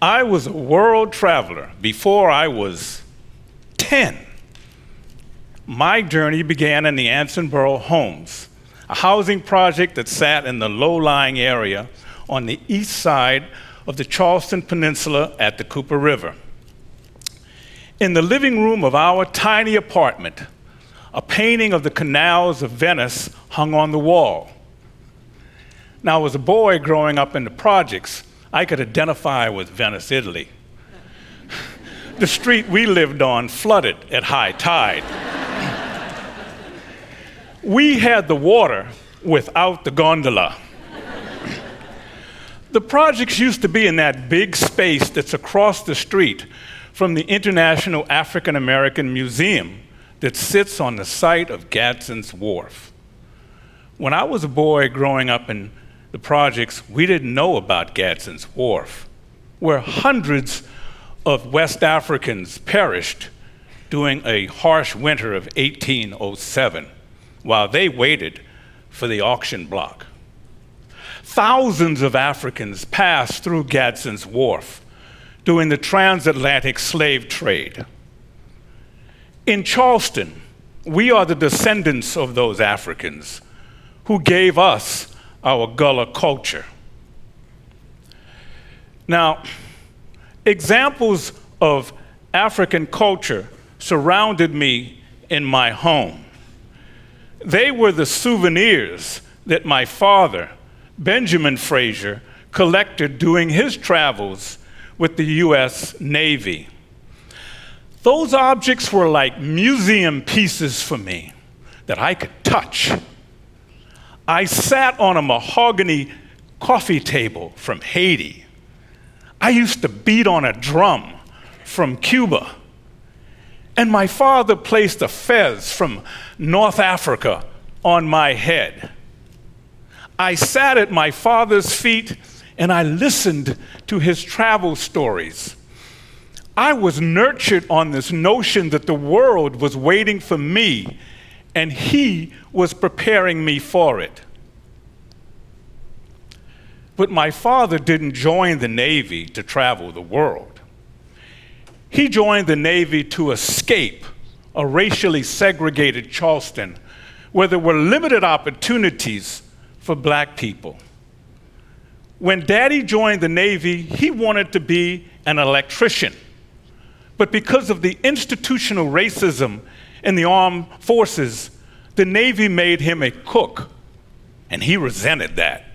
I was a world traveler before I was 10. My journey began in the Ansonboro Homes, a housing project that sat in the low-lying area on the east side of the Charleston Peninsula at the Cooper River. In the living room of our tiny apartment, a painting of the canals of Venice hung on the wall. Now, as a boy growing up in the projects, I could identify with Venice, Italy. The street we lived on flooded at high tide. We had the water without the gondola. The projects used to be in that big space that's across the street from the International African American Museum that sits on the site of Gadsden's Wharf. When I was a boy growing up in the projects, we didn't know about Gadsden's Wharf, where hundreds of West Africans perished during a harsh winter of 1807 while they waited for the auction block. Thousands of Africans passed through Gadsden's Wharf during the transatlantic slave trade. In Charleston, we are the descendants of those Africans who gave us our Gullah culture. Now, examples of African culture surrounded me in my home. They were the souvenirs that my father, Benjamin Frazier, collected during his travels with the U.S. Navy. Those objects were like museum pieces for me that I could touch. I sat on a mahogany coffee table from Haiti. I used to beat on a drum from Cuba. And my father placed a fez from North Africa on my head. I sat at my father's feet and I listened to his travel stories. I was nurtured on this notion that the world was waiting for me and he was preparing me for it. But my father didn't join the Navy to travel the world. He joined the Navy to escape a racially segregated Charleston where there were limited opportunities for black people. When Daddy joined the Navy, he wanted to be an electrician. But because of the institutional racism in the armed forces, the Navy made him a cook, and he resented that.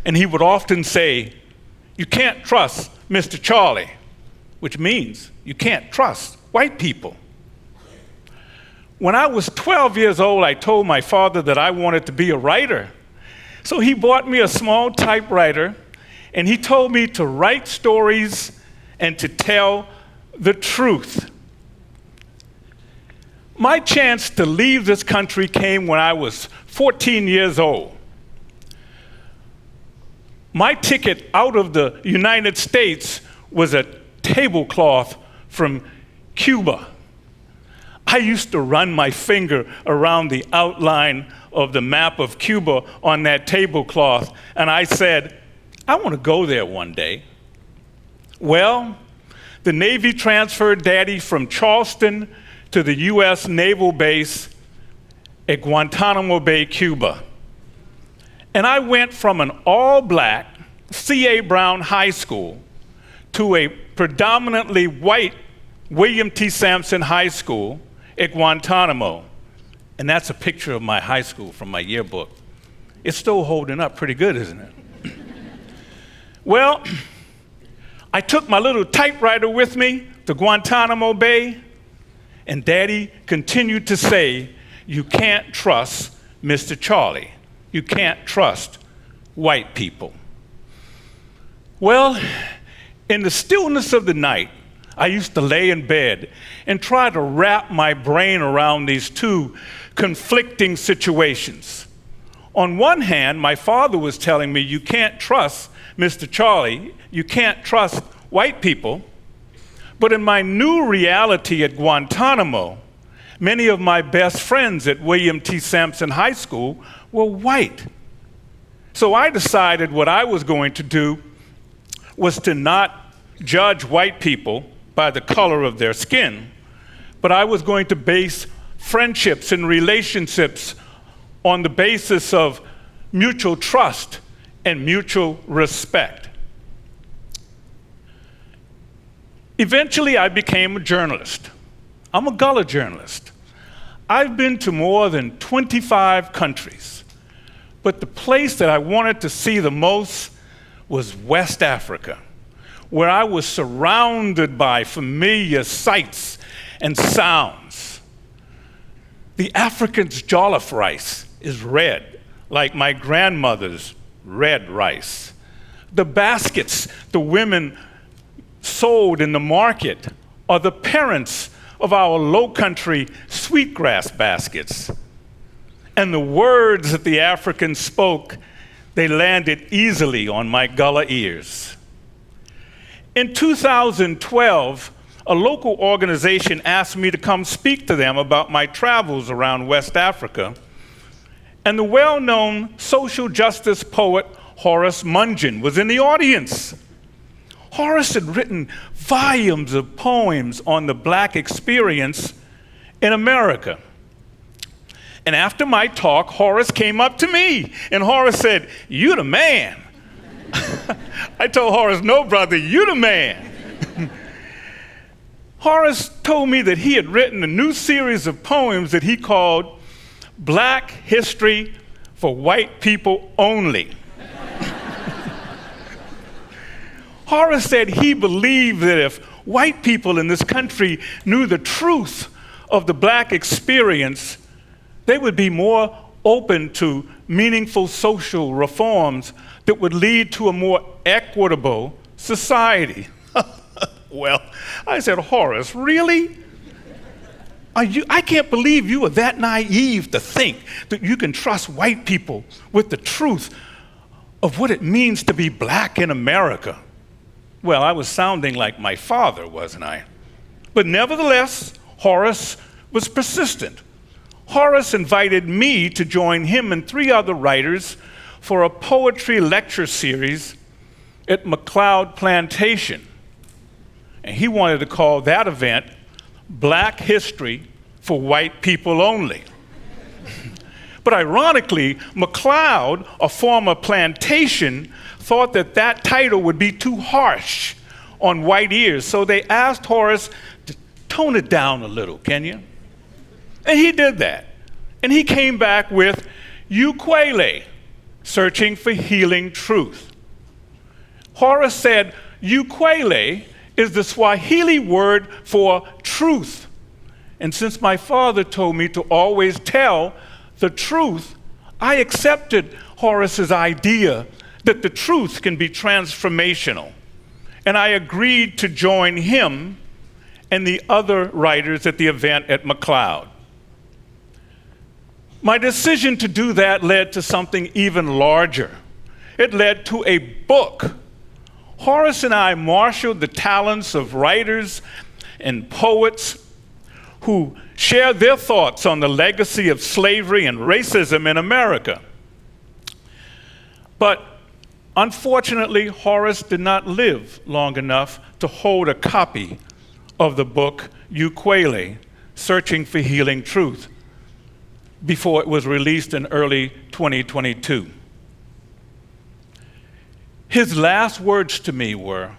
And he would often say, "You can't trust Mr. Charlie," which means you can't trust white people. When I was 12 years old, I told my father that I wanted to be a writer. So he bought me a small typewriter, and he told me to write stories and to tell the truth. My chance to leave this country came when I was 14 years old. My ticket out of the United States was a tablecloth from Cuba. I used to run my finger around the outline of the map of Cuba on that tablecloth, and I said, I want to go there one day. Well, the Navy transferred Daddy from Charleston to the U.S. Naval Base at Guantanamo Bay, Cuba. And I went from an all-black C.A. Brown High School to a predominantly white William T. Sampson High School at Guantanamo. And that's a picture of my high school from my yearbook. It's still holding up pretty good, isn't it? Well, I took my little typewriter with me to Guantanamo Bay, and Daddy continued to say, "You can't trust Mr. Charlie. You can't trust white people." Well, in the stillness of the night, I used to lay in bed and try to wrap my brain around these two conflicting situations. On one hand, my father was telling me, "You can't trust Mr. Charlie, you can't trust white people." But in my new reality at Guantanamo, many of my best friends at William T. Sampson High School were white. So I decided what I was going to do was to not judge white people by the color of their skin, but I was going to base friendships and relationships on the basis of mutual trust and mutual respect. Eventually, I became a journalist. I'm a Gullah journalist. I've been to more than 25 countries, but the place that I wanted to see the most was West Africa, where I was surrounded by familiar sights and sounds. The African's jollof rice is red, like my grandmother's red rice. The baskets the women sold in the market are the parents of our low-country sweetgrass baskets. And the words that the Africans spoke, they landed easily on my Gullah ears. In 2012, a local organization asked me to come speak to them about my travels around West Africa. And the well-known social justice poet Horace Mungeon was in the audience. Horace had written volumes of poems on the Black experience in America. And after my talk, Horace came up to me, and Horace said, "You the man." I told Horace, "No, brother, you the man." Horace told me that he had written a new series of poems that he called Black History for White People Only. Horace said he believed that if white people in this country knew the truth of the Black experience, they would be more open to meaningful social reforms that would lead to a more equitable society. Well, I said, "Horace, really? I can't believe you are that naive to think that you can trust white people with the truth of what it means to be Black in America." Well, I was sounding like my father, wasn't I? But nevertheless, Horace was persistent. Horace invited me to join him and 3 other writers for a poetry lecture series at McLeod Plantation. And he wanted to call that event Black History for White People Only. But ironically, McLeod, a former plantation, thought that that title would be too harsh on white ears, so they asked Horace to tone it down a little, can you? And he did that. And he came back with Ukweli, Searching for Healing Truth. Horace said Ukweli is the Swahili word for truth. And since my father told me to always tell the truth, I accepted Horace's idea that the truth can be transformational. And I agreed to join him and the other writers at the event at McLeod. My decision to do that led to something even larger. It led to a book. Horace and I marshaled the talents of writers and poets who share their thoughts on the legacy of slavery and racism in America. But unfortunately, Horace did not live long enough to hold a copy of the book Ukweli, Searching for Healing Truth, before it was released in early 2022. His last words to me were,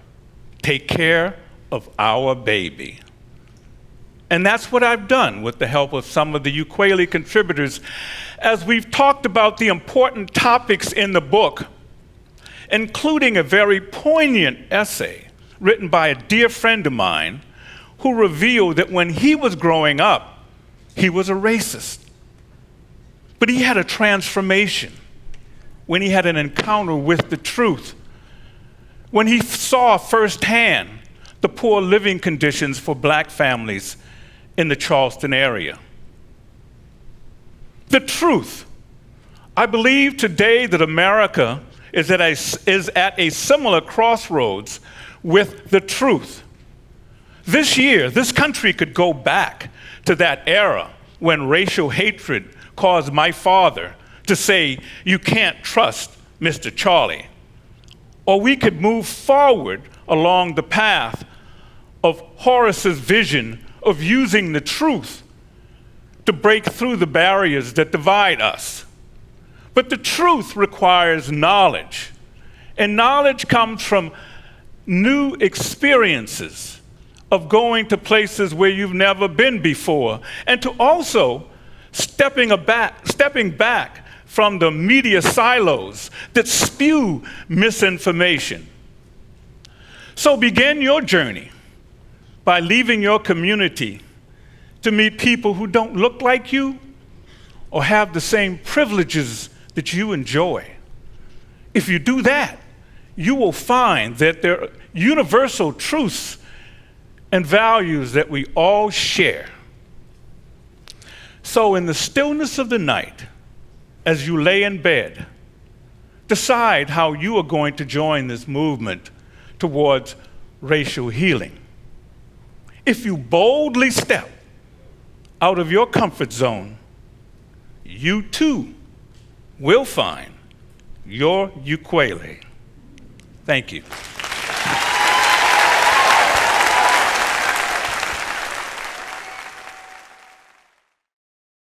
"Take care of our baby." And that's what I've done with the help of some of the Ukweli contributors as we've talked about the important topics in the book, including a very poignant essay written by a dear friend of mine who revealed that when he was growing up, he was a racist. But he had a transformation when he had an encounter with the truth, when he saw firsthand the poor living conditions for Black families in the Charleston area. The truth. I believe today that America is at a similar crossroads with the truth. This year, this country could go back to that era when racial hatred caused my father to say, "You can't trust Mr. Charlie." Or we could move forward along the path of Horace's vision of using the truth to break through the barriers that divide us. But the truth requires knowledge, and knowledge comes from new experiences of going to places where you've never been before, and to also stepping back from the media silos that spew misinformation. So begin your journey by leaving your community to meet people who don't look like you or have the same privileges that you enjoy. If you do that, you will find that there are universal truths and values that we all share. So in the stillness of the night, as you lay in bed, decide how you are going to join this movement towards racial healing. If you boldly step out of your comfort zone, you too will find your Ukweli. Thank you.